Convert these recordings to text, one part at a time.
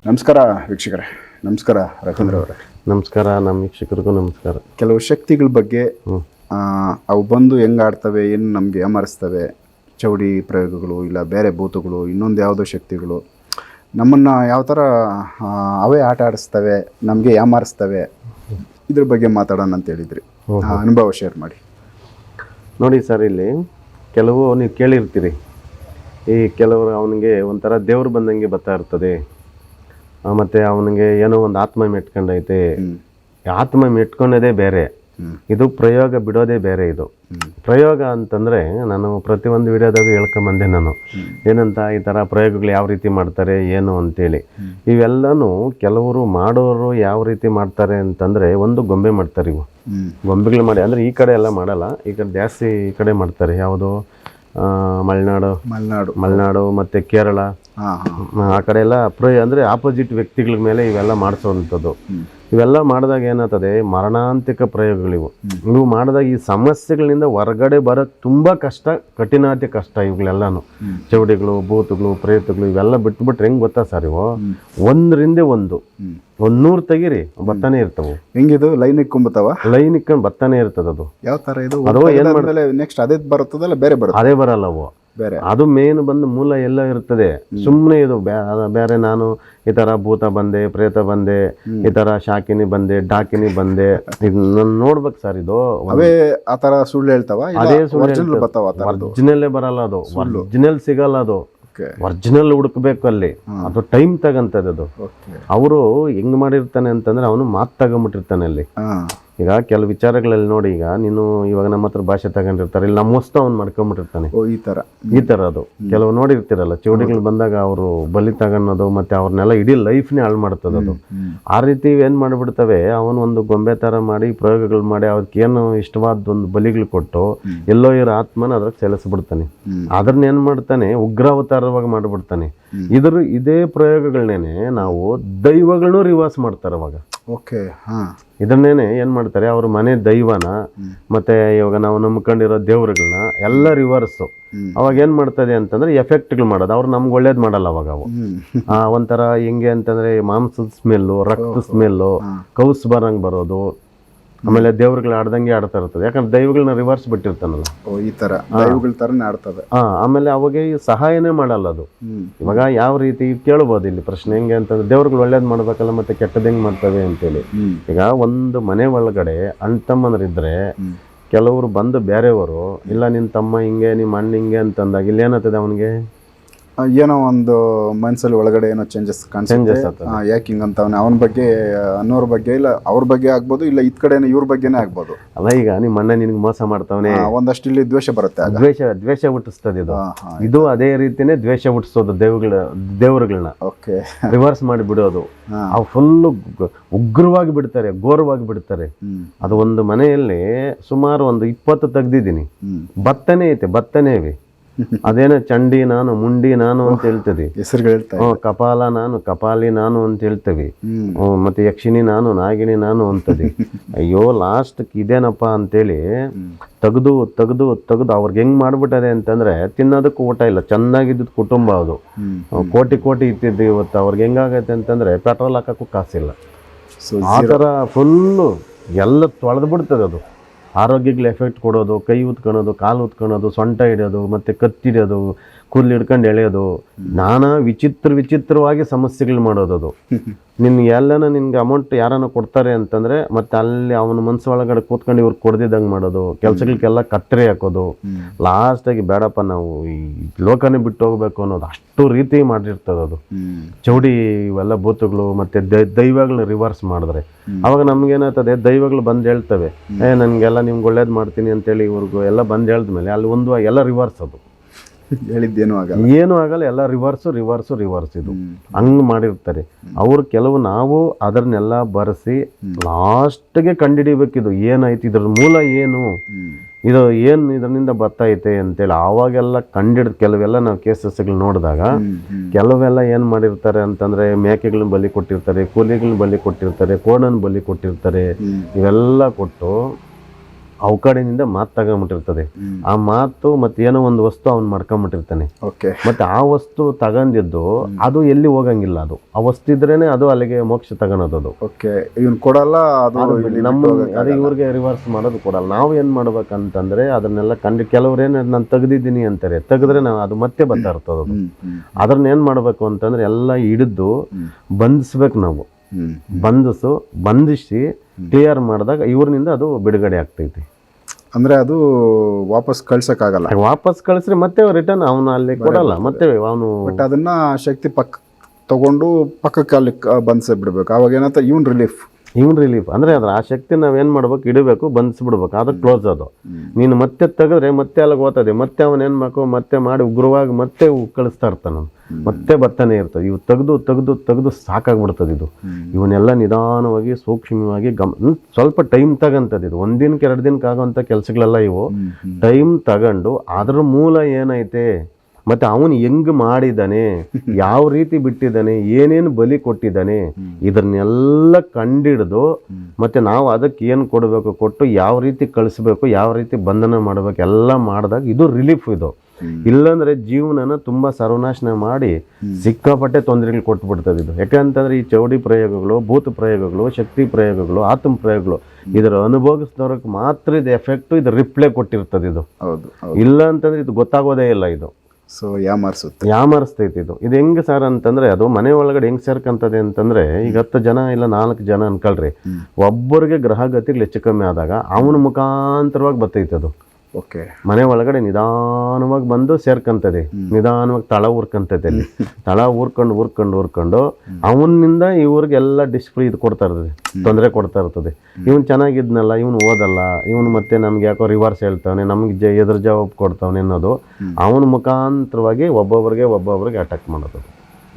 ನಮಸ್ಕಾರ ವೀಕ್ಷಕರೇ. ನಮಸ್ಕಾರ ರವೀಂದ್ರ ಅವರೇ. ನಮಸ್ಕಾರ. ನಮ್ಮ ವೀಕ್ಷಕರಿಗೂ ನಮಸ್ಕಾರ. ಕೆಲವು ಶಕ್ತಿಗಳ ಬಗ್ಗೆ ಅವು ಬಂದು ಹೆಂಗೆ ಆಡ್ತವೆ, ಏನು ನಮಗೆ ಯಾಮಾರಿಸ್ತವೆ, ಚೌಡಿ ಪ್ರಯೋಗಗಳು ಇಲ್ಲ ಬೇರೆ ಭೂತಗಳು ಇನ್ನೊಂದು ಯಾವುದೋ ಶಕ್ತಿಗಳು ನಮ್ಮನ್ನು ಯಾವ ಥರ ಅವೇ ಆಟ ಆಡಿಸ್ತವೆ, ನಮಗೆ ಯಾಮಾರಿಸ್ತವೆ, ಇದ್ರ ಬಗ್ಗೆ ಮಾತಾಡೋಣ ಅಂತ ಹೇಳಿದ್ರಿ. ಅನುಭವ ಶೇರ್ ಮಾಡಿ. ನೋಡಿ ಸರ್, ಇಲ್ಲಿ ಕೆಲವು ನೀವು ಕೇಳಿರ್ತೀರಿ, ಈ ಕೆಲವರು ಅವನಿಗೆ ಒಂಥರ ದೇವ್ರು ಬಂದಂಗೆ ಬರ್ತಾ ಇರ್ತದೆ, ಮತ್ತು ಅವನಿಗೆ ಏನೋ ಒಂದು ಆತ್ಮ ಮೆಟ್ಕೊಂಡೈತೆ. ಆತ್ಮ ಮೆಟ್ಕೊಂಡದೇ ಬೇರೆ, ಇದು ಪ್ರಯೋಗ ಬಿಡೋದೇ ಬೇರೆ. ಇದು ಪ್ರಯೋಗ ಅಂತಂದರೆ ನಾನು ಪ್ರತಿಯೊಂದು ವಿಡಿಯೋದಾಗ ಹೇಳ್ಕೊಂಬಂದೆ ನಾನು, ಏನಂತ ಈ ಥರ ಪ್ರಯೋಗಗಳು ಯಾವ ರೀತಿ ಮಾಡ್ತಾರೆ ಏನು ಅಂತೇಳಿ. ಇವೆಲ್ಲನೂ ಕೆಲವರು ಮಾಡೋರು ಯಾವ ರೀತಿ ಮಾಡ್ತಾರೆ ಅಂತಂದರೆ, ಒಂದು ಗೊಂಬೆ ಮಾಡ್ತಾರೆ. ಇವು ಗೊಂಬೆಗಳು ಮಾಡಿ ಅಂದರೆ ಈ ಕಡೆ ಎಲ್ಲ ಮಾಡಲ್ಲ, ಈ ಕಡೆ ಜಾಸ್ತಿ ಈ ಕಡೆ ಮಾಡ್ತಾರೆ. ಯಾವುದು ಮಲೆನಾಡು ಮತ್ತು ಕೇರಳ ಆ ಕಡೆ ಎಲ್ಲ ಅಂದರೆ ಆಪೋಸಿಟ್ ವ್ಯಕ್ತಿಗಳ ಮೇಲೆ ಇವೆಲ್ಲ ಮಾಡಿಸೋವಂಥದ್ದು. ಇವೆಲ್ಲ ಮಾಡಿದಾಗ ಏನಾಗ್ತದೆ, ಮರಣಾಂತಿಕ ಪ್ರಯೋಗಗಳಿವು. ಇವು ಮಾಡಿದಾಗ ಈ ಸಮಸ್ಯೆಗಳಿಂದ ಹೊರಗಡೆ ಬರೋಕ್ಕೆ ತುಂಬ ಕಷ್ಟ, ಕಠಿಣಾತಿ ಕಷ್ಟ. ಇವುಗಳೆಲ್ಲನೂ ಚೌಡಿಗಳು, ಭೂತಗಳು, ಪ್ರೇತಗಳು ಇವೆಲ್ಲ ಬಿಟ್ಬಿಟ್ರೆ ಹೆಂಗೆ ಗೊತ್ತಾ ಸರ್, ಇವು ಒಂದರಿಂದ ಒಂದು 100 ತೆಗೀರಿ ಬರ್ತಾನೆ ಇರ್ತವೆ. ಹೆಂಗಿದು ಲೈನ್ ಇಕ್ಕೊಂಬತ್ತಾವ, ಲೈನ್ ಇಕ್ಕೊಂಡು ಬರ್ತಾನೆ ಇರ್ತದೆ. ಅದು ಯಾವ ಥರ ಇದು? ಅದು ಏನು ಮಾಡಿದ್ರೆ ನೆಕ್ಸ್ಟ್ ಅದೇ ಬರುತ್ತದಲ್ಲ, ಬೇರೆ ಬರುತ್ತೆ? ಅದೇ ಬರಲ್ಲ ಅವು, ಬೇರೆ. ಅದು ಮೇನ್ ಬಂದು ಮೂಲ ಎಲ್ಲ ಇರ್ತದೆ. ಸುಮ್ಮನೆ ಇದು ಬೇರೆ ನಾನು ಈ ಥರ ಭೂತ ಬಂದೆ, ಪ್ರೇತ ಬಂದೆ, ಈ ಥರ ಶಾಕಿನಿ ಬಂದೆ, ಡಾಕಿನಿ ಬಂದೆ, ನಾನು ನೋಡ್ಬೇಕು ಸರ್. ಇದು ಅವೇ ಆ ಥರ ಸುಳ್ಳು ಹೇಳ್ತಾವ? ಅದೇ ಸುಳ್ಳು ಬರ್ತಾವ. ಒರಿಜಿನಲ್ಲೇ ಬರಲ್ಲ ಅದು, ಒರಿಜಿನಲ್ ಸಿಗಲ್ಲ ಅದು. ಒರಿಜಿನಲ್ ಹುಡುಕ್ಬೇಕು ಅಲ್ಲಿ, ಅದು ಟೈಮ್ ತಗಂತದ. ಅದು ಅವರು ಹೆಂಗ್ ಮಾಡಿರ್ತಾನೆ ಅಂತಂದ್ರೆ, ಅವನು ಮಾತು ತಗೊಂಬಿಟ್ಟಿರ್ತಾನೆ ಅಲ್ಲಿ. ಈಗ ಕೆಲವು ವಿಚಾರಗಳಲ್ಲಿ ನೋಡಿ, ಈಗ ನೀನು ಇವಾಗ ನಮ್ಮ ಹತ್ರ ಭಾಷೆ ತಗೊಂಡಿರ್ತಾರೆ, ಇಲ್ಲಿ ನಮ್ಮ ವಸ್ತು ಅವ್ನು ಮಾಡ್ಕೊಂಬಿಟ್ಟಿರ್ತಾನೆ. ಈ ತರ ಅದು ಕೆಲವು ನೋಡಿರ್ತೀರಲ್ಲ, ಚೌಡಿಗಳು ಬಂದಾಗ ಅವರು ಬಲಿ ತಗೊಳೋದು, ಮತ್ತೆ ಅವ್ರನ್ನೆಲ್ಲ ಇಡೀ ಲೈಫ್ನೇ ಹಾಳು ಮಾಡ್ತದೆ ಅದು. ಆ ರೀತಿ ಏನ್ ಮಾಡಿಬಿಡ್ತವೆ, ಅವನು ಒಂದು ಗೊಂಬೆ ತರ ಮಾಡಿ ಪ್ರಯೋಗಗಳು ಮಾಡಿ ಅವ್ರಿಗೆ ಏನು ಇಷ್ಟವಾದ ಒಂದು ಬಲಿಗಳು ಕೊಟ್ಟು ಎಲ್ಲೋ ಇರೋ ಆತ್ಮನ ಅದ್ರಾಗ ಸೆಳೆಸ್ಬಿಡ್ತಾನೆ. ಅದನ್ನ ಏನ್ ಮಾಡ್ತಾನೆ, ಉಗ್ರಾವತಾರವಾಗಿ ಮಾಡಿಬಿಡ್ತಾನೆ. ಇದೇ ಪ್ರಯೋಗಗಳನ್ನೇನೆ ನಾವು ದೈವಗಳನ್ನೂ ರಿವರ್ಸ್ ಮಾಡ್ತಾರೆ ಅವಾಗ. ಇದನ್ನೇನೆ ಏನ್ ಮಾಡ್ತಾರೆ, ಅವ್ರ ಮನೆ ದೈವನ ಮತ್ತೆ ಇವಾಗ ನಾವು ನಂಬ್ಕೊಂಡಿರೋ ದೇವ್ರುಗಳನ್ನ ಎಲ್ಲ ರಿವರ್ಸ್. ಅವಾಗ ಏನ್ ಮಾಡ್ತದೆ ಅಂತಂದ್ರೆ ಎಫೆಕ್ಟ್ಗಳು ಮಾಡೋದು. ಅವ್ರು ನಮ್ಗೆ ಒಳ್ಳೇದ್ ಮಾಡಲ್ಲ ಅವಾಗ. ಅವು ಒಂಥರ ಹೆಂಗೆ ಅಂತಂದ್ರೆ ಮಾಂಸದ ಸ್ಮೆಲ್ಲು, ರಕ್ತ ಸ್ಮೆಲ್ಲು, ಕೌಸ್ ಬರಂಗ್ ಬರೋದು. ಆಮೇಲೆ ದೇವ್ರುಗಳು ಆಡ್ದಂಗೆ ಆಡ್ತಾ ಇರ್ತದೆ, ಯಾಕಂದ್ರೆ ದೈವಗಳನ್ನ ರಿವರ್ಸ್ ಬಿಟ್ಟಿರ್ತಾನಲ್ಲ, ಈ ತರ ದೈವಗಳ ತರನೇ ಆಡ್ತದೆ. ಆಮೇಲೆ ಅವಾಗ ಸಹಾಯನೇ ಮಾಡಲ್ಲ ಅದು. ಇವಾಗ ಯಾವ ರೀತಿ ಕೇಳ್ಬೋದು ಇಲ್ಲಿ ಪ್ರಶ್ನೆ, ಹೆಂಗೆ ಅಂತಂದ್ರೆ ದೇವ್ರುಗಳು ಒಳ್ಳೇದ್ ಮಾಡ್ಬೇಕಲ್ಲ, ಮತ್ತೆ ಕೆಟ್ಟದ್ ಹೆಂಗ್ ಮಾಡ್ತವೆ ಅಂತೇಳಿ. ಈಗ ಒಂದು ಮನೆ ಒಳಗಡೆ ಅಣ್ತಮ್ಮಂದ್ರಿದ್ರೆ, ಕೆಲವರು ಬಂದು ಬೇರೆಯವರು ಇಲ್ಲ ನಿನ್ ತಮ್ಮ ಹಿಂಗೆ, ನಿಮ್ಮ ಅಣ್ಣ ಹಿಂಗೆ ಅಂತಂದಾಗ ಇಲ್ಲಿ ಏನಾಗ್ತದೆ, ಅವನಿಗೆ ಏನೋ ಒಂದು ಮನಸ್ಸಲ್ಲಿ ಒಳಗಡೆ ಏನೋ ಚೇಂಜಸ್ ಕಾಣಿಸುತ್ತೆ. ಯಾಕೆ ಹಿಂಗಂತ ಅವನ ಬಗ್ಗೆ ಅನ್ನೋರ ಬಗ್ಗೆ ಇಲ್ಲ ಅವ್ರ ಬಗ್ಗೆ ಆಗ್ಬೋದು, ಇಲ್ಲ ಇದ್ ಕಡೆ ಇವ್ರ ಬಗ್ಗೆನೇ ಆಗ್ಬೋದು. ಅಲ್ಲ, ಈಗ ನಿಮ್ಮ ಅಣ್ಣ ನಿನ್ಗೆ ಮೋಸ ಮಾಡ್ತಾವನೆ, ಒಂದಷ್ಟು ಇಲ್ಲಿ ದ್ವೇಷ ಬರುತ್ತೆ, ದ್ವೇಷ ಹುಟ್ಟಿಸ್ತದೆ ಇದು ಅದೇ ರೀತಿನೇ ದ್ವೇಷ ಹುಟ್ಟಿಸೋದು ದೇವ್ರುಗಳನ್ನ ರಿವರ್ಸ್ ಮಾಡಿ ಬಿಡೋದು. ಅವು ಫುಲ್ಲು ಉಗ್ರವಾಗಿ ಬಿಡ್ತಾರೆ, ಘೋರವಾಗಿ ಬಿಡ್ತಾರೆ. ಅದು ಒಂದು ಮನೆಯಲ್ಲಿ ಸುಮಾರು ಒಂದು 20 ತೆಗ್ದಿದ್ದೀನಿ. ಭತ್ತನೇ ಐತೆ, ಭತ್ತನೇ ಇವೆ. ಅದೇನೋ ಚಂಡಿ ನಾನು, ಮುಂಡಿ ನಾನು ಅಂತ ಹೇಳ್ತದೆ, ಕಪಾಲ ನಾನು, ಕಪಾಲಿ ನಾನು ಅಂತ ಹೇಳ್ತೇವೆ. ಮತ್ತೆ ಯಕ್ಷಿಣಿ ನಾನು, ನಾಗಿಣಿ ನಾನು ಅಂತದೆ. ಅಯ್ಯೋ ಲಾಸ್ಟ್ ಇದೇನಪ್ಪ ಅಂತೇಳಿ ತೆಗ್ದು ತೆಗ್ದು ತೆಗ್ದು ಅವ್ರಿಗೆ ಹೆಂಗ್ ಮಾಡ್ಬಿಟ್ಟದೆ ಅಂತಂದ್ರೆ, ತಿನ್ನೋದಕ್ಕೂ ಊಟ ಇಲ್ಲ. ಚೆನ್ನಾಗಿದ್ದ ಕುಟುಂಬ ಅದು, ಕೋಟಿ ಇತ್ತಿದ್ದು. ಇವತ್ತು ಅವ್ರಿಗೆ ಹೆಂಗಾಗೈತೆ ಅಂತಂದ್ರೆ ಪೆಟ್ರೋಲ್ ಹಾಕಕ್ಕೂ ಕಾಸಿಲ್ಲ. ಆ ಥರ ಫುಲ್ಲು ಎಲ್ಲ ತೊಳೆದು ಬಿಡ್ತದೆ ಅದು. ಆರೋಗ್ಯಗಳು ಎಫೆಕ್ಟ್ ಕೊಡೋದು, ಕೈ ಉತ್ಕೊಳೋದು, ಕಾಲು ಉತ್ಕೊಳೋದು, ಸೊಂಟ ಹಿಡಿಯೋದು, ಮತ್ತು ಕತ್ತಿಡಿಯೋದು, ಕೂದಲು ಹಿಡ್ಕೊಂಡು ಎಳೆಯೋದು, ನಾನಾ ವಿಚಿತ್ರವಾಗಿ ಸಮಸ್ಯೆಗಳು ಮಾಡೋದು. ಅದು ನಿನ್ಗೆ ಅಮೌಂಟ್ ಯಾರನ್ನ ಕೊಡ್ತಾರೆ ಅಂತಂದ್ರೆ, ಮತ್ತೆ ಅಲ್ಲಿ ಅವನ ಮನಸ್ಸು ಒಳಗಡೆ ಕೂತ್ಕೊಂಡು ಇವ್ರು ಕೊಡ್ದಿದ್ದಂಗೆ ಮಾಡೋದು, ಕೆಲಸಗಳಿಗೆಲ್ಲ ಕತ್ತರಿ ಹಾಕೋದು. ಲಾಸ್ಟಾಗಿ ಬೇಡಪ್ಪ ನಾವು ಈ ಲೋಕನೇ ಬಿಟ್ಟು ಹೋಗ್ಬೇಕು ಅನ್ನೋದು, ಅಷ್ಟು ರೀತಿ ಮಾಡಿರ್ತದೆ ಅದು. ಚೌಡಿ ಇವೆಲ್ಲ ಭೂತಗಳು ಮತ್ತೆ ದೈವಗಳನ್ನ ರಿವರ್ಸ್ ಮಾಡಿದ್ರೆ ಅವಾಗ ನಮ್ಗೇನಾಗ್ತದೆ, ದೈವಗಳು ಬಂದು ಹೇಳ್ತವೆ, ನನಗೆಲ್ಲ ನಿಮ್ಗೆ ಒಳ್ಳೇದು ಮಾಡ್ತೀನಿ ಅಂತೇಳಿ ಇವ್ರಿಗೂ ಎಲ್ಲ ಬಂದು ಹೇಳಿದ್ಮೇಲೆ ಅಲ್ಲಿ ಒಂದು ಎಲ್ಲ ರಿವರ್ಸ್. ಅದು ಹೇಳಿದ್ದೇನು ಆಗಲ್ಲ, ಎಲ್ಲ ರಿವರ್ಸ್. ಇದು ಹಂಗ್ ಮಾಡಿರ್ತಾರೆ ಅವ್ರು. ಕೆಲವು ನಾವು ಅದನ್ನೆಲ್ಲ ಬರೆಸಿ ಲಾಸ್ಟ್ಗೆ ಕಂಡುಹಿಡಿಬೇಕಿದು ಏನಾಯ್ತು, ಇದ್ರ ಮೂಲ ಏನು, ಇದು ಏನು ಇದರಿಂದ ಬರ್ತೈತೆ ಅಂತೇಳಿ. ಆವಾಗೆಲ್ಲ ಕಂಡಿಡ್ದು ಕೆಲವೆಲ್ಲ ನಾವು ಕೇಸಸ್ಗಳು ನೋಡಿದಾಗ ಕೆಲವೆಲ್ಲ ಏನು ಮಾಡಿರ್ತಾರೆ ಅಂತಂದ್ರೆ, ಮೇಕೆಗಳನ್ನ ಬಲಿ ಕೊಟ್ಟಿರ್ತಾರೆ, ಕೂಲಿಗಳನ್ನ ಬಲಿ ಕೊಟ್ಟಿರ್ತಾರೆ, ಕೋಣನ ಬಲಿ ಕೊಟ್ಟಿರ್ತಾರೆ. ಇವೆಲ್ಲ ಕೊಟ್ಟು ಅವಕಾಡಿನಿಂದ ಮಾತು ತಗೊಂಬಿಟ್ಟಿರ್ತದೆ. ಆ ಮಾತು ಮತ್ತೆ ಏನೋ ಒಂದು ವಸ್ತು ಅವ್ನು ಮಾಡ್ಕೊಂಬಿಟ್ಟಿರ್ತಾನೆ. ಓಕೆ. ಮತ್ತೆ ಆ ವಸ್ತು ತಗೊಂಡಿದ್ದು ಅದು ಎಲ್ಲಿ ಹೋಗಂಗಿಲ್ಲ, ಅದು ಆ ವಸ್ತು ಇದ್ರೇನೆ ಅದು ಅಲ್ಲಿಗೆ ಮೋಕ್ಷ ತಗೊಳೋದು. ಅದು ಓಕೆ. ಇವನು ಕೊಡಲ್ಲ, ಅದು ನಮ್ಮ ಅದು ಇವ್ರಿಗೆ ರಿವರ್ಸ್ ಮಾಡೋದು ಕೊಡಲ್ಲ. ನಾವು ಏನ್ ಮಾಡ್ಬೇಕಂತಂದ್ರೆ ಅದನ್ನೆಲ್ಲ ಕೆಲವ್ರೇನು ನಾನು ತೆಗ್ದಿದ್ದೀನಿ ಅಂತಾರೆ, ತೆಗೆದ್ರೆ ನಾವು ಅದು ಮತ್ತೆ ಬರ್ತಾ ಇರ್ತದೆ. ಅದು ಅದನ್ನ ಏನ್ ಮಾಡ್ಬೇಕು ಅಂತಂದ್ರೆ ಎಲ್ಲ ಹಿಡಿದು ಬಂಧಿಸ್ಬೇಕು ನಾವು. ಬಂಧಿಸಿ ಕ್ಲಿಯರ್ ಮಾಡಿದಾಗ ಇವ್ರನಿಂದ ಅದು ಬಿಡುಗಡೆ ಆಗ್ತೈತಿ. ಅಂದ್ರೆ ಅದು ವಾಪಸ್ ಕಳ್ಸಕ್ಕಾಗಲ್ಲ. ವಾಪಸ್ ಕಳಿಸ್ರೆ ಮತ್ತೆ ರಿಟರ್ನ್ ಅವನು ಅಲ್ಲಿ ಕೊಡಲ್ಲ. ಮತ್ತೆ ಅವನು ಬಟ್ ಅದನ್ನ ಶಕ್ತಿ ತಗೊಂಡು ಪಕ್ಕಕ್ಕೆ ಅಲ್ಲಿ ಬಂಧಿಸಿ ಬಿಡ್ಬೇಕು. ಅವಾಗ ಏನಂತ ಇವನ್ ರಿಲೀಫ್ ಅಂದ್ರೆ ಅದ್ರ ಆ ಶಕ್ತಿ ನಾವೇನ್ ಮಾಡ್ಬೇಕು, ಇಡಬೇಕು, ಬಂಧಿಸ್ಬಿಡ್ಬೇಕು. ಅದು ಕ್ಲೋಸ್. ಅದು ನೀನು ಮತ್ತೆ ತೆಗೆದ್ರೆ ಮತ್ತೆ ಅಲ್ಲಿಗೆ ಹೋಗ್ತದೆ. ಮತ್ತೆ ಅವನ್ ಏನ್ ಮಾಡ್ಕೊ ಮತ್ತೆ ಮಾಡಿ ಉಗ್ರವಾಗಿ ಮತ್ತೆ ಕಳಿಸ್ತಾ ಇರ್ತಾನ, ಮತ್ತೆ ಬರ್ತಾನೆ ಇರ್ತದೆ. ಇವು ತೆಗೆದು ಸಾಕಾಗ್ಬಿಡ್ತದೆ. ಇದು ಇವನ್ನೆಲ್ಲ ನಿಧಾನವಾಗಿ ಸೂಕ್ಷ್ಮವಾಗಿ ಸ್ವಲ್ಪ ಟೈಮ್ ತಗಂತದ. ಇದು ಒಂದಿನಕ್ಕೆ 2 ದಿನಕ್ಕೆ ಆಗೋಂಥ ಕೆಲಸಗಳೆಲ್ಲ ಇವು ಟೈಮ್ ತಗೊಂಡು ಅದ್ರ ಮೂಲ ಏನೈತೆ, ಮತ್ತೆ ಅವನು ಹೆಂಗ್ ಮಾಡಿದ್ದಾನೆ, ಯಾವ ರೀತಿ ಬಿಟ್ಟಿದ್ದಾನೆ, ಏನೇನು ಬಲಿ ಕೊಟ್ಟಿದ್ದಾನೆ, ಇದನ್ನೆಲ್ಲ ಕಂಡಿಡ್ದು ಮತ್ತೆ ನಾವು ಅದಕ್ಕೆ ಏನು ಕೊಡಬೇಕು ಕೊಟ್ಟು ಯಾವ ರೀತಿ ಕಳಿಸ್ಬೇಕು, ಯಾವ ರೀತಿ ಬಂಧನ ಮಾಡ್ಬೇಕು ಎಲ್ಲ ಮಾಡಿದಾಗ ಇದು ರಿಲೀಫ್. ಇದು ಇಲ್ಲಾಂದ್ರೆ ಜೀವನನ ತುಂಬಾ ಸರ್ವನಾಶನ ಮಾಡಿ ಸಿಕ್ಕಾಪಟ್ಟೆ ತೊಂದರೆಗಳು ಕೊಟ್ಟು ಬಿಡ್ತದೆ. ಇದು ಯಾಕಂತಂದ್ರೆ ಈ ಚೌಡಿ ಪ್ರಯೋಗಗಳು, ಭೂತ ಪ್ರಯೋಗಗಳು, ಶಕ್ತಿ ಪ್ರಯೋಗಗಳು, ಆತ್ಮ ಪ್ರಯೋಗಗಳು ಇದರ ಅನುಭವಿಸಿದವ್ರಿಗೆ ಮಾತ್ರ ಇದು ಎಫೆಕ್ಟ್, ಇದು ರಿಪ್ಲೈ ಕೊಟ್ಟಿರ್ತದೆ. ಇದು ಇಲ್ಲ ಅಂತಂದ್ರೆ ಇದು ಗೊತ್ತಾಗೋದೇ ಇಲ್ಲ. ಇದು ಸೊ ಯಾಮಾರಿಸ್ತೈತಿ. ಇದು ಹೆಂಗ್ ಸರ್ ಅಂತಂದ್ರೆ ಅದು ಮನೆ ಒಳಗಡೆ ಹೆಂಗ್ ಸೇರ್ಕಂತದೆ ಅಂತಂದ್ರೆ ಈಗ 10 ಜನ ಇಲ್ಲ 4 ಜನ ಅನ್ಕೊಳ್ರಿ, ಒಬ್ಬರಿಗೆ ಗ್ರಹಗತಿಗಳು ಹೆಚ್ಚು ಕಮ್ಮಿ ಆದಾಗ ಅವನ ಮುಖಾಂತರವಾಗಿ ಬರ್ತೈತೆ ಅದು. ಓಕೆ. ಮನೆ ಒಳಗಡೆ ನಿಧಾನವಾಗಿ ಬಂದು ಸೇರ್ಕಂತದೆ, ನಿಧಾನವಾಗಿ ತಳ ಊರ್ಕಂತದೆ. ಅಲ್ಲಿ ತಳ ಊರ್ಕೊಂಡು ಅವನಿಂದ ಇವ್ರಿಗೆಲ್ಲ ಡಿಸ್ಪ್ಲೇ ಇದು ಕೊಡ್ತಾ ಇರ್ತದೆ, ತೊಂದರೆ ಕೊಡ್ತಾ ಇರ್ತದೆ. ಇವನು ಚೆನ್ನಾಗಿದ್ನಲ್ಲ, ಇವನು ಓದಲ್ಲ, ಇವನು ಮತ್ತೆ ನಮ್ಗೆ ಯಾಕೋ ರಿವರ್ಸ್ ಹೇಳ್ತಾವನೆ, ನಮ್ಗೆ ಎದುರು ಜವಾಬ್ ಕೊಡ್ತಾವನೆ ಅನ್ನೋದು ಅವನ ಮುಖಾಂತರವಾಗಿ ಒಬ್ಬೊಬ್ರಿಗೆ ಅಟ್ಯಾಕ್ ಮಾಡೋದು.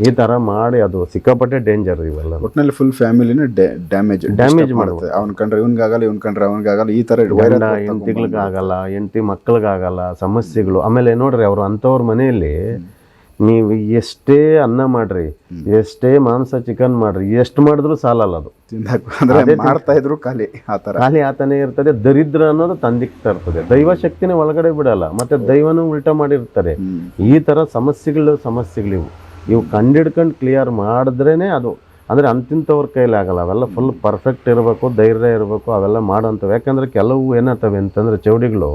ಈ ತರ ಮಾಡಿ ಅದು ಸಿಕ್ಕಾಪಟ್ಟೆ ಡೇಂಜರ್. ಇವೆಲ್ಲ ಒಟ್ಟಿನಲ್ಲಿ ಫುಲ್ ಫ್ಯಾಮಿಲಿನ ಡ್ಯಾಮೇಜ್ ಮಾಡುತ್ತೆ. ಅವ್ನ ಕಂಡ್ರೆ ಇವನ್ಗಾಗಲ್ಲ, ಇವನ್ ಕಂಡ್ರೆ ಅವನಿಗಾಗಲ್ಲ. ಈ ತರ ಹೆಂಡತಿಗಳಿಗಾಗಲ್ಲ, ಹೆಂಡತಿ ಮಕ್ಕಳಿಗಾಗಲ್ಲ ಸಮಸ್ಯೆಗಳು. ಆಮೇಲೆ ನೋಡ್ರಿ ಅವ್ರು ಅಂಥವ್ರ ಮನೆಯಲ್ಲಿ ನೀವು ಎಷ್ಟೇ ಅನ್ನ ಮಾಡ್ರಿ, ಎಷ್ಟೇ ಮಾಂಸ ಚಿಕನ್ ಮಾಡ್ರಿ, ಎಷ್ಟು ಮಾಡಿದ್ರು ಸಾಲಲ್ಲ. ಅದು ಮಾಡ್ತಾ ಇದ್ರು ಖಾಲಿ ಆತನೇ ಇರ್ತದೆ. ದರಿದ್ರ ಅನ್ನೋದು ತಂದಿಕ್ತಾ ಇರ್ತದೆ. ದೈವ ಶಕ್ತಿನೇ ಒಳಗಡೆ ಬಿಡಲ್ಲ, ಮತ್ತೆ ದೈವನೂ ಉಲ್ಟಾ ಮಾಡಿರ್ತಾರೆ. ಈ ತರ ಸಮಸ್ಯೆಗಳಿವು ಇವು ಕಂಡಿಡ್ಕೊಂಡು ಕ್ಲಿಯರ್ ಮಾಡಿದ್ರೇನೆ ಅದು. ಅಂದರೆ ಅಂತಿಂಥವ್ರ ಕೈಲಿ ಆಗಲ್ಲ. ಅವೆಲ್ಲ ಫುಲ್ ಪರ್ಫೆಕ್ಟ್ ಇರಬೇಕು, ಧೈರ್ಯ ಇರಬೇಕು, ಅವೆಲ್ಲ ಮಾಡೋಂಥವು. ಯಾಕಂದ್ರೆ ಕೆಲವು ಏನಾಗ್ತವೆ ಅಂತಂದ್ರೆ ಚೌಡಿಗಳು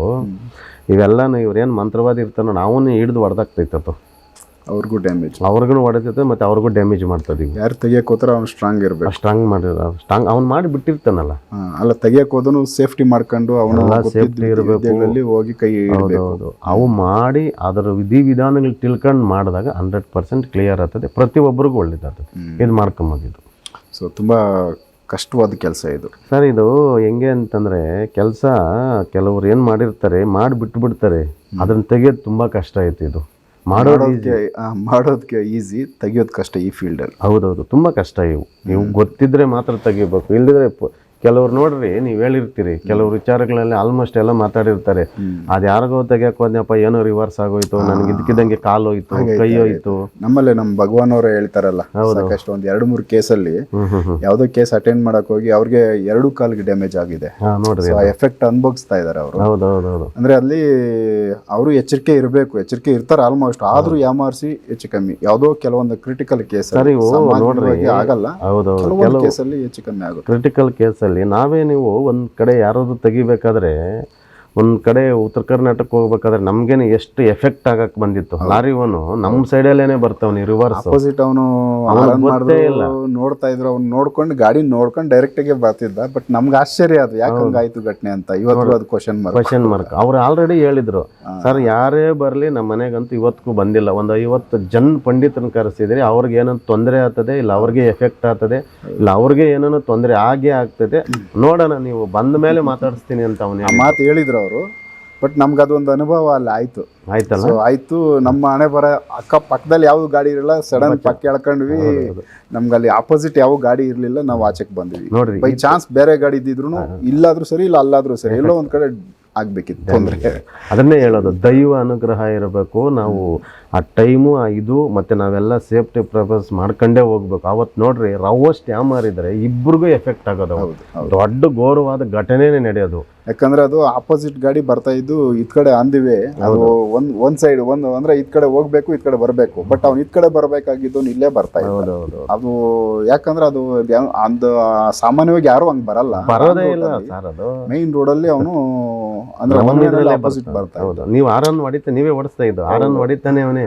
ಇವೆಲ್ಲ ಇವ್ರೇನು ಮಂತ್ರವಾದಿ ಇರ್ತಾನೋ ಅವನು ಹಿಡಿದು ಹೊಡೆದಾಗ್ತೈತದು. ಅವ್ರಿಗೂ ಹೊಡೆತೈತೆ ಮತ್ತೆ ಅವ್ರಿಗೂ ಡ್ಯಾಮೇಜ್ ಮಾಡ್ತದೆ. ಯಾರು ತೆಗಿಯಕ್ಕೆ ಹೋದ್ರೆ ಅವ್ನು ಸ್ಟ್ರಾಂಗ್ ಇರಬೇಕು. ಸ್ಟ್ರಾಂಗ್ ಅವ್ನು ಮಾಡಿ ಬಿಟ್ಟಿರ್ತಾನಲ್ಲ. ಅಲ್ಲ ತೆಗಿಯಕ್ಕೆ ಹೋದನು ಸೇಫ್ಟಿ ಮಾಡ್ಕೊಂಡು ಅವನ ಸೇಫ್ಟಿ ಇರಬೇಕು, ಹೋಗಿ ಕೈ. ಹೌದು. ಅವು ಮಾಡಿ ಅದರ ವಿಧಾನಗಳು ತಿಳ್ಕೊಂಡು ಮಾಡಿದಾಗ 100% ಕ್ಲಿಯರ್ ಆಗ್ತದೆ. ಪ್ರತಿಯೊಬ್ಬರಿಗೂ ಒಳ್ಳೇದಾಗ್ತದೆ. ಇದು ಮಾಡ್ಕೊಂಬೋದಿದ್ದು. ಸೊ ತುಂಬ ಕಷ್ಟವಾದ ಕೆಲಸ ಇದು ಸರ್. ಇದು ಹೆಂಗೆ ಅಂತಂದರೆ ಕೆಲಸ ಕೆಲವ್ರು ಏನು ಮಾಡಿರ್ತಾರೆ, ಮಾಡಿ ಬಿಟ್ಬಿಡ್ತಾರೆ. ಅದನ್ನು ತೆಗಿಯೋದು ತುಂಬ ಕಷ್ಟ ಐತೆ. ಇದು ಮಾಡೋದಕ್ಕೆ ಈಸಿ, ತೆಗಿಯೋದು ಕಷ್ಟ ಈ ಫೀಲ್ಡಲ್ಲಿ. ಹೌದೌದು, ತುಂಬ ಕಷ್ಟ. ಇವು ಗೊತ್ತಿದ್ರೆ ಮಾತ್ರ ತೆಗಿಬೇಕು. ಇಲ್ಲದಿದ್ರೆ ಕೆಲವ್ರು ನೋಡ್ರಿ, ನೀವು ಹೇಳಿರ್ತೀರಿ ಕೆಲವ್ರು ವಿಚಾರಗಳಲ್ಲಿ ಆಲ್ಮೋಸ್ಟ್ ಎಲ್ಲ ಮಾತಾಡಿರ್ತಾರೆ. ಅದು ಯಾರಿಗೋ ತೆಗಿಯಕ್ಕೆ ಹೋದ್ನಪ್ಪ, ಏನೋ ರಿವರ್ಸ್ ಆಗೋಯ್ತು, ನನಗೆ ಇದಕ್ಕಿದ್ದಂಗೆ ಕಾಲು ಹೋಯ್ತು, ಕೈ ಹೋಯ್ತು. ನಮ್ಮಲ್ಲೇ ನಮ್ಮ ಭಗವಾನ್ ಅವರೇ ಹೇಳ್ತಾರಲ್ಲ, ಸಾಕಷ್ಟು ಒಂದು 2-3 ಕೇಸಲ್ಲಿ ಯಾವುದೋ ಕೇಸ್ ಅಟೆಂಡ್ ಮಾಡಕ್ ಹೋಗಿ ಅವ್ರಿಗೆ 2 ಕಾಲಿಗೆ ಡ್ಯಾಮೇಜ್ ಆಗಿದೆ. ನೋಡ್ರಿ, ಎಫೆಕ್ಟ್ ಅನುಭವಿಸ್ತಾ ಇದಾರೆ ಅವರು. ಹೌದೌದು. ಅಂದ್ರೆ ಅಲ್ಲಿ ಅವರು ಎಚ್ಚರಿಕೆ ಇರ್ತಾರೆ ಆಲ್ಮೋಸ್ಟ್. ಆದ್ರೂ ಯಾಮಾರಿಸಿ ಹೆಚ್ಚು ಕಮ್ಮಿ ಯಾವುದೋ ಕೆಲವೊಂದು ಕ್ರಿಟಿಕಲ್ ಕೇಸ್ ಆಗಲ್ಲ. ಕೆಲವೊಂದು ಕೇಸಲ್ಲಿ ಹೆಚ್ಚು ಕಮ್ಮಿ ಆಗುತ್ತೆ. ಕ್ರಿಟಿಕಲ್ ಕೇಸಲ್ಲಿ ನಾವೇ ನೀವು ಒಂದ್ ಕಡೆ ಯಾರಾದ್ರೂ ತೆಗಿಬೇಕಾದ್ರೆ, ಒಂದ್ ಕಡೆ ಉತ್ತರ ಕರ್ನಾಟಕ ಹೋಗ್ಬೇಕಾದ್ರೆ ನಮ್ಗೇನೆ ಎಷ್ಟು ಎಫೆಕ್ಟ್ ಆಗಕ್ ಬಂದಿತ್ತು. ಲಾರಿವನು ನಮ್ಮ ಸೈಡಲ್ಲೇನೆ ಬರ್ತಾವನಿ ರಿವರ್ಸ್. ಅಪೋಸಿಟ್ ಅವನು ನೋಡ್ತಾ ಇದ್ರು, ಅವ್ನು ನೋಡ್ಕೊಂಡು ಡೈರೆಕ್ಟ್ ಗೆ ಬರ್ತಿದ್ದ. ಬಟ್ ನಮ್ಗೆ ಆಶ್ಚರ್ಯ ಅದು ಯಾಕಂಗಾಯ್ತು ಘಟನೆ ಅಂತ. ಇವತ್ತು ಅದು ಕ್ವಶನ್ ಮಾರ್ಕ್. ಅವ್ರು ಆಲ್ರೆಡಿ ಹೇಳಿದ್ರು, ಸರ್ ಯಾರೇ ಬರ್ಲಿ ನಮ್ಮ ಮನೆಗಂತೂ ಇವತ್ತಿಗೂ ಬಂದಿಲ್ಲ. ಒಂದು 50 ಜನ ಪಂಡಿತರನ್ನ ಕರೆಸಿದ್ರಿ, ಅವ್ರಿಗೆ ಏನೋ ತೊಂದರೆ ಆಗ್ತದೆ, ಇಲ್ಲ ಅವ್ರಿಗೆ ಎಫೆಕ್ಟ್ ಆಗ್ತದೆ, ಇಲ್ಲ ಅವ್ರಿಗೆ ಏನೋ ತೊಂದರೆ ಆಗೇ ಆಗ್ತದೆ, ನೋಡೋಣ ನೀವು ಬಂದ ಮೇಲೆ ಮಾತಾಡಿಸ್ತೀನಿ ಅಂತ ಅವನು ಮಾತು ಹೇಳಿದ್ರು ಅವರು. ಬಟ್ ನಮ್ಗೆ ಅದೊಂದು ಅನುಭವ ಅಲ್ಲಿ ಆಯ್ತು. ನಮ್ಮ ಹಣೆ ಬರ ಪಕ್ಕದಲ್ಲಿ ಯಾವ ಗಾಡಿ ಇರಲಿಲ್ಲ, ಸಡನ್ ಪಕ್ಕ ಎಳ್ಕೊಂಡ್ವಿ. ನಮ್ಗೆ ಅಲ್ಲಿ ಆಪೋಸಿಟ್ ಯಾವ ಗಾಡಿ ಇರ್ಲಿಲ್ಲ, ನಾವು ಆಚೆಗೆ ಬಂದ್ವಿ. ನೋಡ್ರಿ, ಬೈ ಚಾನ್ಸ್ ಬೇರೆ ಗಾಡಿ ಇದ್ದಿದ್ರು ಇಲ್ಲಾದ್ರೂ ಸರಿ, ಇಲ್ಲ ಅಲ್ಲಾದ್ರೂ ಸರಿ, ಎಲ್ಲೋ ಒಂದ್ ಕಡೆ ಆಗ್ಬೇಕಿತ್ತು ತೊಂದರೆ. ಅದನ್ನೇ ಹೇಳೋದು, ದೈವ ಅನುಗ್ರಹ ಇರಬೇಕು. ನಾವು ಆ ಟೈಮು ಇದು ಮತ್ತೆ ನಾವೆಲ್ಲ ಸೇಫ್ಟಿ ಪ್ರಿಪೇರ್ಸ್ ಮಾಡ್ಕೊಂಡೇ ಹೋಗ್ಬೇಕು. ಅವತ್ತು ನೋಡ್ರಿ ರವಷ್ಟು ಯಾಮಾರಿದ್ರೆ ಇಬ್ಬರಿಗೂ ಎಫೆಕ್ಟ್ ಆಗೋದು. ದೊಡ್ಡ ಘೋರವಾದ ಘಟನೆನೇ ನಡೆಯೋದು. ಯಾಕಂದ್ರೆ ಅದು ಆಪೋಸಿಟ್ ಗಾಡಿ ಬರ್ತಾ ಇದ್ದು ಇದ್ ಕಡೆ ಅಂದಿವೆ, ಅದು ಒಂದ್ ಸೈಡ್ ಅಂದ್ರೆ ಇದ್ ಕಡೆ ಹೋಗ್ಬೇಕು, ಇದ್ ಕಡೆ ಬರ್ಬೇಕು. ಬಟ್ ಅವ್ನು ಇದ್ ಕಡೆ ಬರ್ಬೇಕಾಗಿದ್ದು ಇಲ್ಲೇ ಬರ್ತಾ ಇದ್ದ. ಅದು ಯಾಕಂದ್ರೆ ಅದು ಒಂದು ಸಾಮಾನ್ಯವಾಗಿ ಯಾರು ಹಂಗ್ ಬರಲ್ಲ, ಬರೋದೇ ಇಲ್ಲ ಸರ್. ಅದು ಮೈನ್ ರೋಡ್ ಅಲ್ಲಿ ಅವನು ಅಂದ್ರೆ ಆಪೋಸಿಟ್ ಬರ್ತಾ. ನೀವು ಆರನ್ ಹೊಡಿತಾ, ನೀವೇ ಓಡಿಸ್ತಾ ಇದ್ದು ಆರನ್ ಹೊಡಿತಾನೆ ಅವನೇ.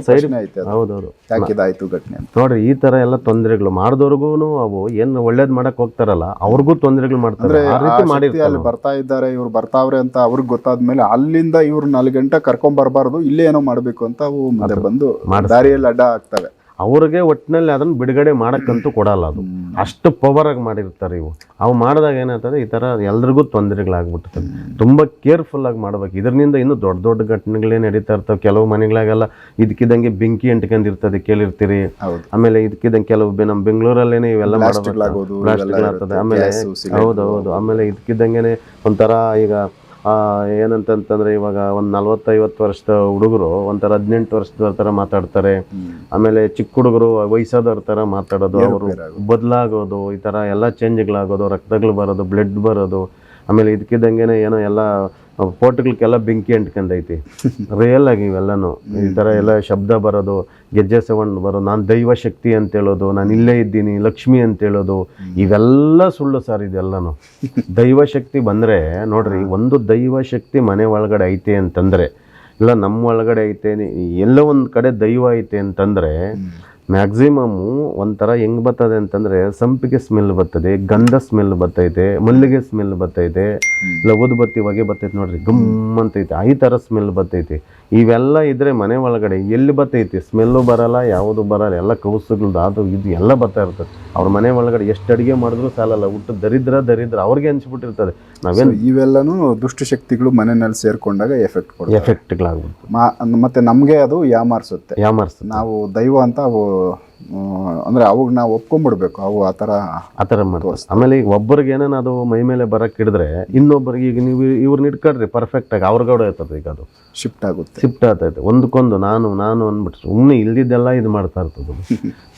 ಸೈಡ್ ಐತೆ. ಹೌದೌದು, ಯಾಕಿದಾಯ್ತು ಘಟನೆ ಅಂತ ನೋಡ್ರಿ. ಈ ತರ ಎಲ್ಲ ತೊಂದರೆಗಳು ಮಾಡಿದವ್ರಿಗೂ ಅವು ಏನ್ ಒಳ್ಳೇದ್ ಮಾಡಕ್ ಹೋಗ್ತಾರಲ್ಲ ಅವ್ರಿಗೂ ತೊಂದರೆಗಳು ಮಾಡ್ತಾರೆ. ಆ ರೀತಿ ಮಾಡಿರ್ತಾರೆ. ಬರ್ತಾ ಇದ್ದಾರೆ, ಇವ್ರು ಬರ್ತಾವ್ರೆ ಅಂತ ಅವ್ರಿಗೆ ಗೊತ್ತಾದ್ಮೇಲೆ ಅಲ್ಲಿಂದ ಇವ್ರು 4 ಗಂಟೆ ಕರ್ಕೊಂಡ್ ಬರಬಾರ್ದು, ಇಲ್ಲೇ ಏನೋ ಮಾಡ್ಬೇಕು ಅಂತ ಅವು ಮುಂದೆ ಬಂದು ದಾರಿಯಲ್ಲಿ ಅಡ್ಡ ಆಗ್ತವೆ. ಅವ್ರಿಗೆ ಒಟ್ಟಿನಲ್ಲಿ ಅದನ್ನ ಬಿಡುಗಡೆ ಮಾಡಕ್ಕಂತೂ ಕೊಡಲ್ಲ. ಅದು ಅಷ್ಟು ಪವರ್ ಆಗಿ ಮಾಡಿರ್ತಾರೆ ಇವು. ಅವು ಮಾಡಿದಾಗ ಏನಾಗ್ತದೆ, ಈ ತರ ಎಲ್ರಿಗೂ ತೊಂದರೆಗಳಾಗ್ಬಿಡ್ತದೆ. ತುಂಬಾ ಕೇರ್ಫುಲ್ ಆಗಿ ಮಾಡ್ಬೇಕು. ಇದರಿಂದ ಇನ್ನೂ ದೊಡ್ಡ ದೊಡ್ಡ ಘಟನೆಗಳೇ ನಡೀತಾ ಇರ್ತವೆ. ಕೆಲವು ಮನೆಗಳಾಗೆಲ್ಲ ಇದಕ್ಕಿದಂಗೆ ಬೆಂಕಿ ಅಂಟ್ಕೊಂಡಿರ್ತದೆ, ಕೇಳಿರ್ತೀರಿ. ಆಮೇಲೆ ಇದಕ್ಕಿದಂಗೆ ಕೆಲವು ನಮ್ಮ ಬೆಂಗಳೂರಲ್ಲೇನೆ ಇವೆಲ್ಲ ಪ್ಲಾಸ್ಟಿಕ್ಗಳಾಗ್ತದೆ. ಆಮೇಲೆ ಹೌದೌದು, ಆಮೇಲೆ ಇದಕ್ಕಿದಂಗೆನೆ ಒಂಥರ ಈಗ ಏನಂತಂತಂದ್ರೆ ಇವಾಗ ಒಂದು 40-50 ವರ್ಷದ ಹುಡುಗರು ಒಂಥರ 18 ವರ್ಷದ ಥರ ಮಾತಾಡ್ತಾರೆ. ಆಮೇಲೆ ಚಿಕ್ಕ ಹುಡುಗರು ವಯಸ್ಸಾದವ್ರ ಥರ ಮಾತಾಡೋದು, ಅವರು ಬದಲಾಗೋದು, ಈ ಥರ ಎಲ್ಲ ಚೇಂಜ್ಗಳಾಗೋದು, ರಕ್ತಗಳು ಬರೋದು, ಬ್ಲಡ್ ಬರೋದು. ಆಮೇಲೆ ಇದಕ್ಕಿದ್ದಂಗೆನೆ ಏನೋ ಎಲ್ಲ ಪೋಟ್ಗಳಿಗೆಲ್ಲ ಬೆಂಕಿ ಅಂಟ್ಕೊಂಡೈತಿ. ರಿಯಲ್ ಆಗಿ ಇವೆಲ್ಲನೂ ಈ ಥರ ಎಲ್ಲ ಶಬ್ದ ಬರೋದು, ಗೆಜ್ಜೆ ಸೌಂಡ್ ಬರೋದು, ನಾನು ದೈವ ಶಕ್ತಿ ಅಂತ ಹೇಳೋದು, ನಾನು ಇಲ್ಲೇ ಇದ್ದೀನಿ ಲಕ್ಷ್ಮಿ ಅಂತ ಹೇಳೋದು, ಇವೆಲ್ಲ ಸುಳ್ಳು ಸರ್. ಇದೆಲ್ಲನೂ ದೈವ ಶಕ್ತಿ ಬಂದರೆ ನೋಡ್ರಿ, ಒಂದು ದೈವ ಶಕ್ತಿ ಮನೆ ಒಳಗಡೆ ಐತೆ ಅಂತಂದರೆ, ಇಲ್ಲ ನಮ್ಮ ಒಳಗಡೆ ಐತೆ, ಎಲ್ಲೋ ಒಂದು ಕಡೆ ದೈವ ಐತೆ ಅಂತಂದರೆ ಮ್ಯಾಕ್ಸಿಮಮ್ಮು ಒಂಥರ ಹೆಂಗೆ ಬರ್ತದೆ ಅಂತಂದರೆ, ಸಂಪಿಗೆ ಸ್ಮೆಲ್ ಬರ್ತದೆ, ಗಂಧ ಸ್ಮೆಲ್ ಬರ್ತೈತೆ, ಮಲ್ಲಿಗೆ ಸ್ಮೆಲ್ ಬರ್ತೈತೆ, ಇಲ್ಲ ಊದುಬತ್ತಿ ಹೊಗೆ ಬರ್ತೈತೆ ನೋಡ್ರಿ, ಗಮ್ ಅಂತೈತೆ, ಈ ಥರ ಸ್ಮೆಲ್ ಬರ್ತೈತಿ. ಇವೆಲ್ಲ ಇದ್ರೆ ಮನೆ ಒಳಗಡೆ ಎಲ್ಲಿ ಬರ್ತೈತಿ? ಸ್ಮೆಲ್ಲು ಬರಲ್ಲ, ಯಾವುದು ಬರಲ್ಲ, ಎಲ್ಲ ಕೌಸುಗಳದ್ದು ಅದು ಇದು ಎಲ್ಲ ಬರ್ತಾ ಇರ್ತದೆ. ಅವ್ರ ಮನೆ ಒಳಗಡೆ ಎಷ್ಟು ಅಡುಗೆ ಮಾಡಿದ್ರು ಸಾಲಲ್ಲ, ಊಟ ದರಿದ್ರ ಅವ್ರಿಗೆ ಅನ್ಸ್ಬಿಟ್ಟಿರ್ತದೆ. ನಾವೇನು ಇವೆಲ್ಲನೂ ದುಷ್ಟಶಕ್ತಿಗಳು ಮನೆಯಲ್ಲಿ ಸೇರ್ಕೊಂಡಾಗ ಎಫೆಕ್ಟ್ಗಳಾಗ್ಬಿಡುತ್ತೆ. ಮತ್ತೆ ನಮಗೆ ಅದು ಯಾಮಾರಿಸುತ್ತೆ. ನಾವು ದೈವ ಅಂತ ಅವು ಅಂದ್ರೆ ಅವಾಗ ನಾವು ಒಪ್ಕೊಂಡ್ಬಿಡ್ಬೇಕು. ಅವು ಆ ಥರ ಮಾಡ್ತಾರೆ. ಆಮೇಲೆ ಈಗ ಒಬ್ಬರಿಗೆ ಏನೇನು ಅದು ಮೈ ಮೇಲೆ ಬರಕ್ಕೆ ಹಿಡಿದ್ರೆ ಇನ್ನೊಬ್ಬರಿಗೆ, ಈಗ ನೀವು ಇವ್ರನ್ನ ಇಟ್ಕೊಡ್ರಿ ಪರ್ಫೆಕ್ಟಾಗಿ, ಅವ್ರಗೌಡ ಇರ್ತದೆ. ಈಗ ಅದು ಶಿಫ್ಟ್ ಆಗ್ತೈತೆ ಒಂದಕ್ಕೊಂದು. ನಾನು ಅಂದ್ಬಿಟ್ಟು ಸುಮ್ಮನೆ ಇಲ್ದಿದ್ದೆಲ್ಲ ಇದು ಮಾಡ್ತಾ ಇರ್ತದೆ.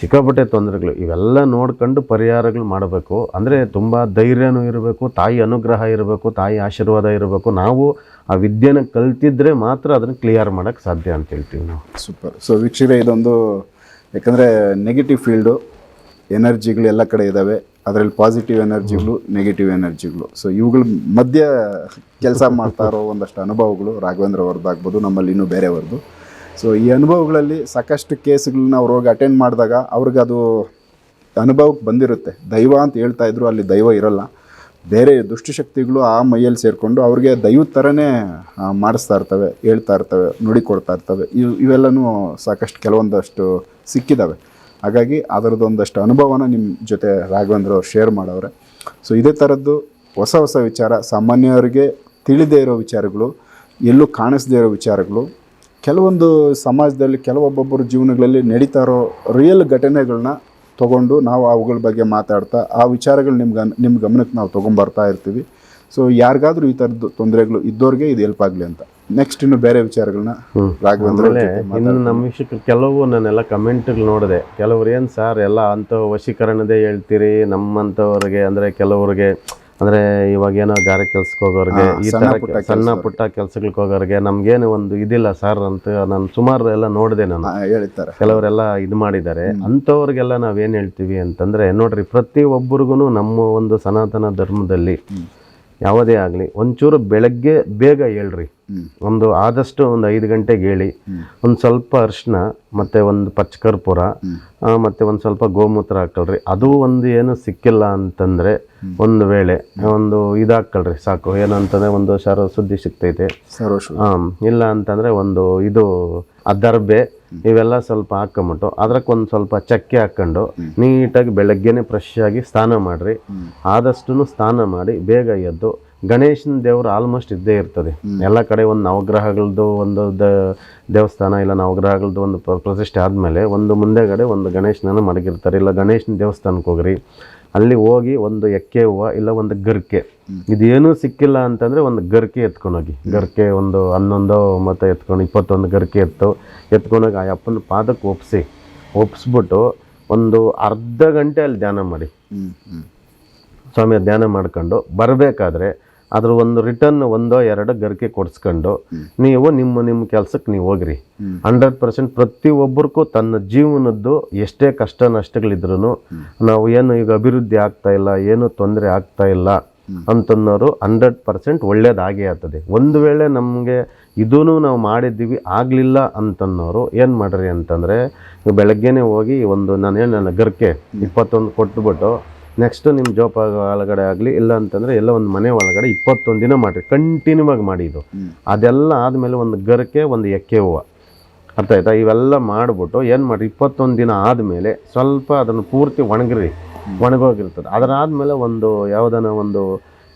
ಸಿಕ್ಕಾಪಟ್ಟೆ ತೊಂದರೆಗಳು. ಇವೆಲ್ಲ ನೋಡ್ಕೊಂಡು ಪರಿಹಾರಗಳು ಮಾಡಬೇಕು. ಅಂದರೆ ತುಂಬ ಧೈರ್ಯನೂ ಇರಬೇಕು, ತಾಯಿ ಅನುಗ್ರಹ ಇರಬೇಕು, ತಾಯಿ ಆಶೀರ್ವಾದ ಇರಬೇಕು. ನಾವು ಆ ವಿದ್ಯೆನ ಕಲ್ತಿದ್ರೆ ಮಾತ್ರ ಅದನ್ನು ಕ್ಲಿಯರ್ ಮಾಡೋಕ್ಕೆ ಸಾಧ್ಯ ಅಂತ ಹೇಳ್ತೀವಿ ನಾವು. ಸೂಪರ್. ಸೊ ವೀಕ್ಷಕರೇ, ಇದೊಂದು ಯಾಕಂದರೆ ನೆಗೆಟಿವ್ ಫೀಲ್ಡು ಎನರ್ಜಿಗಳು ಎಲ್ಲ ಕಡೆ ಇದ್ದಾವೆ. ಅದರಲ್ಲಿ ಪಾಸಿಟಿವ್ ಎನರ್ಜಿಗಳು, ನೆಗೆಟಿವ್ ಎನರ್ಜಿಗಳು. ಸೊ ಇವುಗಳ ಮಧ್ಯೆ ಕೆಲಸ ಮಾಡ್ತಾ ಇರೋ ಒಂದಷ್ಟು ಅನುಭವಗಳು ರಾಘವೇಂದ್ರ ಅವ್ರದ್ದಾಗ್ಬೋದು, ನಮ್ಮಲ್ಲಿ ಇನ್ನೂ ಬೇರೆಯವ್ರದ್ದು. ಸೊ ಈ ಅನುಭವಗಳಲ್ಲಿ ಸಾಕಷ್ಟು ಕೇಸ್ಗಳನ್ನ ಅವ್ರು ಹೋಗಿ ಅಟೆಂಡ್ ಮಾಡಿದಾಗ ಅವ್ರಿಗೆ ಅದು ಅನುಭವಕ್ಕೆ ಬಂದಿರುತ್ತೆ. ದೈವ ಅಂತ ಹೇಳ್ತಾ ಇದ್ರು, ಅಲ್ಲಿ ದೈವ ಇರಲ್ಲ, ಬೇರೆ ದುಷ್ಟಶಕ್ತಿಗಳು ಆ ಮೈಯಲ್ಲಿ ಸೇರಿಕೊಂಡು ಅವ್ರಿಗೆ ದೈವದ ಥರನೇ ಮಾಡಿಸ್ತಾ ಇರ್ತವೆ, ಹೇಳ್ತಾ ಇರ್ತವೆ, ನುಡಿ ಕೊಡ್ತಾ ಇರ್ತವೆ. ಇವೆಲ್ಲನೂ ಸಾಕಷ್ಟು ಕೆಲವೊಂದಷ್ಟು ಸಿಕ್ಕಿದ್ದಾವೆ. ಹಾಗಾಗಿ ಅದರದ್ದೊಂದಷ್ಟು ಅನುಭವನ ನಿಮ್ಮ ಜೊತೆ ರಾಘವೇಂದ್ರ ಅವ್ರು ಶೇರ್ ಮಾಡವ್ರೆ. ಸೊ ಇದೇ ಥರದ್ದು ಹೊಸ ವಿಚಾರ, ಸಾಮಾನ್ಯರಿಗೆ ತಿಳಿದೇ ಇರೋ ವಿಚಾರಗಳು, ಎಲ್ಲೂ ಕಾಣಿಸದೇ ಇರೋ ವಿಚಾರಗಳು, ಕೆಲವೊಂದು ಸಮಾಜದಲ್ಲಿ ಕೆಲವೊಬ್ಬೊಬ್ಬರ ಜೀವನಗಳಲ್ಲಿ ನಡೀತಾ ಇರೋ ರಿಯಲ್ ಘಟನೆಗಳನ್ನ ತೊಗೊಂಡು ನಾವು ಅವುಗಳ ಬಗ್ಗೆ ಮಾತಾಡ್ತಾ ಆ ವಿಚಾರಗಳು ನಿಮ್ಮ ಗಮನಕ್ಕೆ ನಾವು ತೊಗೊಂಬರ್ತಾ ಇರ್ತೀವಿ. ಸೊ ಯಾರಿಗಾದ್ರೂ ಈ ಥರದ್ದು ತೊಂದರೆಗಳು ಇದ್ದವ್ರಿಗೆ ಇದು ಹೆಲ್ಪ್ ಆಗಲಿ ಅಂತ. ನೆಕ್ಸ್ಟ್ ಇನ್ನು ಬೇರೆ ವಿಚಾರಗಳನ್ನ ರಾಘವೇಂದ್ರ ಇನ್ನು ನಮ್ಮ ವಿಷಯಕ್ಕೆ ಕೆಲವು ನಾನೆಲ್ಲ ಕಮೆಂಟ್ಗಳು ನೋಡಿದೆ. ಕೆಲವ್ರು ಏನು ಸರ್ ಎಲ್ಲ ಅಂಥ ವಶೀಕರಣದೇ ಹೇಳ್ತೀರಿ ನಮ್ಮಂಥವ್ರಿಗೆ, ಅಂದರೆ ಕೆಲವ್ರಿಗೆ ಅಂದರೆ ಇವಾಗ ಏನೋ ಗಾರೆ ಕೆಲ್ಸಕ್ಕೆ ಹೋಗೋರಿಗೆ, ಈ ಥರ ಸಣ್ಣ ಪುಟ್ಟ ಕೆಲ್ಸಗಳಿಗೆ ಹೋಗೋರಿಗೆ ನಮ್ಗೇನು ಒಂದು ಇದಿಲ್ಲ ಸರ್ ಅಂತ ನಾನು ಸುಮಾರು ಎಲ್ಲ ನೋಡಿದೆ. ನಾನು ಹೇಳ್ತಾರೆ, ಕೆಲವರೆಲ್ಲ ಇದು ಮಾಡಿದ್ದಾರೆ. ಅಂಥವ್ರಿಗೆಲ್ಲ ನಾವೇನು ಹೇಳ್ತೀವಿ ಅಂತಂದರೆ, ನೋಡ್ರಿ, ಪ್ರತಿಯೊಬ್ಬರಿಗೂ ನಮ್ಮ ಒಂದು ಸನಾತನ ಧರ್ಮದಲ್ಲಿ ಯಾವುದೇ ಆಗಲಿ ಒಂಚೂರು ಬೆಳಗ್ಗೆ ಬೇಗ ಹೇಳ್ರಿ. ಆದಷ್ಟು ಒಂದು 5 ಗಂಟೆಗೆ ಹೇಳಿ, ಒಂದು ಸ್ವಲ್ಪ ಅರಿಶಿನ ಮತ್ತು ಒಂದು ಪಚ್ಚಕರ್ಪೂರ ಮತ್ತು ಒಂದು ಸ್ವಲ್ಪ ಗೋಮೂತ್ರ ಹಾಕಳ್ರಿ. ಅದು ಒಂದು ಏನು ಸಿಕ್ಕಿಲ್ಲ ಅಂತಂದರೆ ಒಂದು ವೇಳೆ ಒಂದು ಇದಾಕಳ್ರಿ ಸಾಕು. ಏನಂತಂದರೆ ಒಂದು ಸುದ್ದಿ ಸಿಗ್ತೈತೆ, ಇಲ್ಲ ಅಂತಂದರೆ ಒಂದು ಇದು ಅದರ್ಬೆ, ಇವೆಲ್ಲ ಸ್ವಲ್ಪ ಹಾಕೊಂಬಿಟ್ಟು ಅದಕ್ಕೆ ಒಂದು ಸ್ವಲ್ಪ ಚಕ್ಕೆ ಹಾಕ್ಕೊಂಡು ನೀಟಾಗಿ ಬೆಳಗ್ಗೆನೆ ಫ್ರೆಶ್ ಆಗಿ ಸ್ನಾನ ಮಾಡಿರಿ. ಆದಷ್ಟು ಸ್ನಾನ ಮಾಡಿ ಬೇಗ ಎದ್ದು, ಗಣೇಶನ ದೇವರು ಆಲ್ಮೋಸ್ಟ್ ಇದ್ದೇ ಇರ್ತದೆ ಎಲ್ಲ ಕಡೆ. ಒಂದು ನವಗ್ರಹಗಳದ್ದು ಒಂದು ದೇವಸ್ಥಾನ ಇಲ್ಲ ನವಗ್ರಹಗಳದ್ದು ಒಂದು ಪ್ರತಿಷ್ಠೆ ಆದಮೇಲೆ ಒಂದು ಮುಂದೆಗಡೆ ಒಂದು ಗಣೇಶನನ್ನು ಮಡಗಿರ್ತಾರೆ. ಇಲ್ಲ ಗಣೇಶನ ದೇವಸ್ಥಾನಕ್ಕೆ ಹೋಗ್ರಿ, ಅಲ್ಲಿ ಹೋಗಿ ಒಂದು ಎಕ್ಕೆ ಹೂವು ಇಲ್ಲ ಒಂದು ಗರ್ಕೆ, ಇದೇನೂ ಸಿಕ್ಕಿಲ್ಲ ಅಂತಂದರೆ ಒಂದು ಗರ್ಕೆ ಎತ್ಕೊಂಡೋಗಿ, ಗರ್ಕೆ ಒಂದು 11 ಮತ್ತು ಎತ್ಕೊಂಡು 21 ಗರ್ಕೆ ಎತ್ಕೊಂಡೋಗಿ ಆ ಅಪ್ಪನ ಪಾದಕ್ಕೆ ಒಪ್ಪಿಸ್ಬಿಟ್ಟು ಒಂದು ಅರ್ಧ ಗಂಟೆ ಅಲ್ಲಿ ಧ್ಯಾನ ಮಾಡಿ, ಸ್ವಾಮಿಯ ಧ್ಯಾನ ಮಾಡ್ಕೊಂಡು ಬರಬೇಕಾದ್ರೆ ಅದ್ರ ಒಂದು ರಿಟರ್ನ್ 1-2 ಗರಿಕೆ ಕೊಡ್ಸ್ಕೊಂಡು ನೀವು ನಿಮ್ಮ ಕೆಲ್ಸಕ್ಕೆ ನೀವು ಹೋಗ್ರಿ. 100% ಪ್ರತಿಯೊಬ್ಬರಿಗೂ ತನ್ನ ಜೀವನದ್ದು ಎಷ್ಟೇ ಕಷ್ಟ ನಷ್ಟಗಳಿದ್ರು ನಾವು ಏನು ಈಗ ಅಭಿವೃದ್ಧಿ ಆಗ್ತಾ ಇಲ್ಲ, ಏನು ತೊಂದರೆ ಆಗ್ತಾ ಇಲ್ಲ ಅಂತನ್ನೋರು 100% ಒಳ್ಳೇದಾಗೇ ಆಗ್ತದೆ. ಒಂದು ವೇಳೆ ನಮಗೆ ಇದೂ ನಾವು ಮಾಡಿದ್ದೀವಿ ಆಗಲಿಲ್ಲ ಅಂತನ್ನೋರು ಏನು ಮಾಡ್ರಿ ಅಂತಂದರೆ, ಬೆಳಗ್ಗೆನೇ ಹೋಗಿ ನನ್ನ ಗರ್ಕೆ 21 ಕೊಟ್ಬಿಟ್ಟು ನೆಕ್ಸ್ಟ್ ನಿಮ್ಮ ಜೋಪ ಒಳಗಡೆ ಆಗಲಿ, ಇಲ್ಲ ಅಂತಂದರೆ ಎಲ್ಲ ಒಂದು ಮನೆ ಒಳಗಡೆ 21 ದಿನ ಮಾಡಿರಿ, ಕಂಟಿನ್ಯೂ ಆಗಿ ಮಾಡಿ. ಇದು ಅದೆಲ್ಲ ಆದಮೇಲೆ ಒಂದು ಗರ್ಕೆ, ಒಂದು ಎಕ್ಕೆ ಹೂವು, ಅರ್ಥ ಆಯ್ತಾ? ಇವೆಲ್ಲ ಮಾಡಿಬಿಟ್ಟು ಏನು ಮಾಡಿರಿ, 21 ದಿನ ಆದಮೇಲೆ ಸ್ವಲ್ಪ ಅದನ್ನು ಪೂರ್ತಿ ಒಣಗೋಗಿರ್ತದೆ. ಅದರಾದಮೇಲೆ ಒಂದು ಯಾವುದನ್ನ ಒಂದು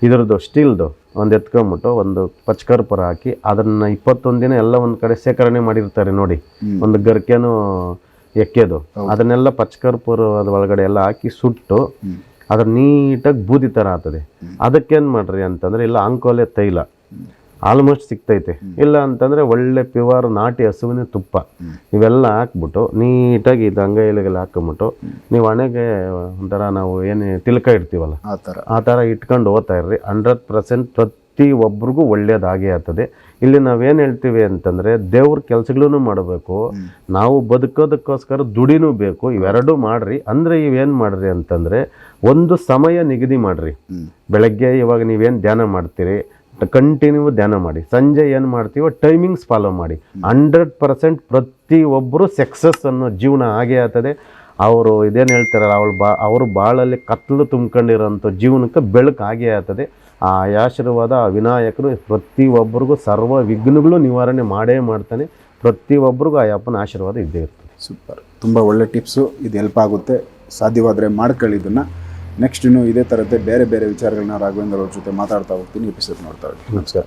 ಇದ್ರದ್ದು ಸ್ಟೀಲ್ದು ಒಂದು ಎತ್ಕೊಂಬಿಟ್ಟು ಒಂದು ಪಚ್ಕರ್ಪುರ ಹಾಕಿ ಅದನ್ನು 21 ದಿನ ಎಲ್ಲ ಒಂದು ಕಡೆ ಶೇಖರಣೆ ಮಾಡಿರ್ತಾರೆ ನೋಡಿ, ಒಂದು ಗರ್ಕೆನೂ ಎಕ್ಕೆದು, ಅದನ್ನೆಲ್ಲ ಪಚ್ಕರ್ಪುರ ಅದ ಒಳಗಡೆ ಎಲ್ಲ ಹಾಕಿ ಸುಟ್ಟು ಅದ್ರ ನೀಟಾಗಿ ಬೂದಿ ಥರ ಆಗ್ತದೆ. ಅದಕ್ಕೇನು ಮಾಡ್ರಿ ಅಂತಂದರೆ, ಇಲ್ಲ ಅಂಕೋಲೆ ತೈಲ ಆಲ್ಮೋಸ್ಟ್ ಸಿಗ್ತೈತೆ, ಇಲ್ಲ ಅಂತಂದರೆ ಒಳ್ಳೆ ಪ್ಯೂರ್ ನಾಟಿ ಹಸುವಿನ ತುಪ್ಪ, ಇವೆಲ್ಲ ಹಾಕ್ಬಿಟ್ಟು ನೀಟಾಗಿ ಇದು ಅಂಗೈಲಿಗೆಲ್ಲ ಹಾಕೊಂಬಿಟ್ಟು ನೀವು ಹಣೆಗೆ ಒಂಥರ ನಾವು ಏನು ತಿಲಕ ಇಡ್ತೀವಲ್ಲ ಆ ಥರ ಇಟ್ಕೊಂಡು ಹೋಗ್ತಾ ಇರ್ರಿ. 100% ಪ್ರತಿಯೊಬ್ಬರಿಗೂ ಒಳ್ಳೇದಾಗೇ ಆಗ್ತದೆ. ಇಲ್ಲಿ ನಾವೇನು ಹೇಳ್ತೀವಿ ಅಂತಂದರೆ, ದೇವ್ರ ಕೆಲಸಗಳೂ ಮಾಡಬೇಕು, ನಾವು ಬದುಕೋದಕ್ಕೋಸ್ಕರ ದುಡಿನೂ ಬೇಕು, ಇವೆರಡೂ ಮಾಡ್ರಿ. ಅಂದರೆ ಇವೇನು ಮಾಡ್ರಿ ಅಂತಂದರೆ, ಒಂದು ಸಮಯ ನಿಗದಿ ಮಾಡ್ರಿ. ಬೆಳಗ್ಗೆ ಇವಾಗ ನೀವೇನು ಧ್ಯಾನ ಮಾಡ್ತೀರಿ, ಕಂಟಿನ್ಯೂ ಧ್ಯಾನ ಮಾಡಿ. ಸಂಜೆ ಏನು ಮಾಡ್ತೀವೋ ಟೈಮಿಂಗ್ಸ್ ಫಾಲೋ ಮಾಡಿ. 100% ಪ್ರತಿಯೊಬ್ಬರು ಸಕ್ಸಸ್ ಅನ್ನೋ ಜೀವನ ಆಗೇ ಆಗ್ತದೆ. ಅವರು ಇದೇನು ಹೇಳ್ತಾರಲ್ಲ, ಅವರು ಬಾಳಲ್ಲಿ ಕತ್ತಲು ತುಂಬ್ಕೊಂಡಿರೋಂಥ ಜೀವನಕ್ಕೆ ಬೆಳಕು ಆಗೇ ಆಗ್ತದೆ. ಆ ಆಶೀರ್ವಾದ ಆ ವಿನಾಯಕರು ಪ್ರತಿಯೊಬ್ಬರಿಗೂ ಸರ್ವ ವಿಘ್ನಗಳು ನಿವಾರಣೆ ಮಾಡೇ ಮಾಡ್ತಾನೆ. ಪ್ರತಿಯೊಬ್ಬರಿಗೂ ಆ ಅಪ್ಪನ ಆಶೀರ್ವಾದ ಇದ್ದೇ ಇರ್ತದೆ. ಸೂಪರ್, ತುಂಬ ಒಳ್ಳೆ ಟಿಪ್ಸು. ಇದು ಹೆಲ್ಪ್ ಆಗುತ್ತೆ. ಸಾಧ್ಯವಾದರೆ ಮಾಡ್ಕೊಳ್ಳಿ ಇದನ್ನು. ನೆಕ್ಸ್ಟ್ ಇನ್ನು ಇದೇ ಥರದ್ದೇ ಬೇರೆ ಬೇರೆ ವಿಚಾರಗಳನ್ನ ರಾಘವೇಂದ್ರ ಅವ್ರ ಜೊತೆ ಮಾತಾಡ್ತಾ ಹೋಗ್ತೀನಿ. ಎಪಿಸೋಡ್ ನೋಡ್ತಾ ಇದ್ದೀನಿ. ನಮಸ್ಕಾರ.